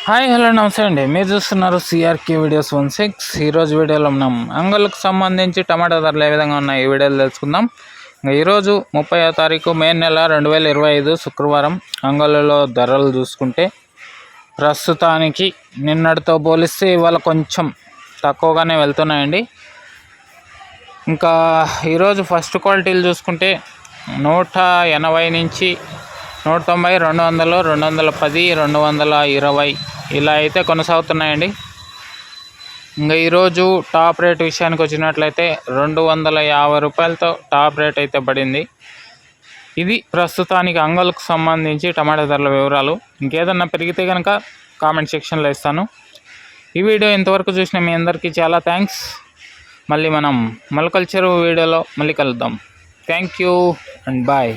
Hi hello నమస్తే అండి. మీరు చూస్తున్నారు సిఆర్కే వీడియోస్ 16. ఈరోజు వీడియోలో మనం అంగళ్ళకు సంబంధించి టమాటా ధరలు ఏ విధంగా ఉన్నాయి ఈ వీడియోలో తెలుసుకుందాం. ఈరోజు 30వ తారీఖు మే నెల 2025 శుక్రవారం అంగళ్ళలో ధరలు చూసుకుంటే ప్రస్తుతానికి నిన్నటితో పోలిస్తే ఇవాళ కొంచెం తక్కువగానే వెళ్తున్నాయండి. ఇంకా ఈరోజు ఫస్ట్ క్వాలిటీలు చూసుకుంటే 180 నుంచి 190, 200, 210, 220 ఇలా అయితే కొనసాగుతున్నాయండి. ఇంకా ఈరోజు టాప్ రేట్ విషయానికి వచ్చినట్లయితే 250 రూపాయలతో టాప్ రేట్ అయితే పడింది. ఇది ప్రస్తుతానికి అంగళ్ళకు సంబంధించి టమాటా ధరల వివరాలు. ఇంకేదన్నా పెరిగితే కనుక కామెంట్ సెక్షన్లో ఇస్తాను. ఈ వీడియో ఇంతవరకు చూసిన మీ అందరికీ చాలా థ్యాంక్స్. మళ్ళీ మనం మొలకల చెరువు వీడియోలో మళ్ళీ కలుద్దాం. Thank you and bye.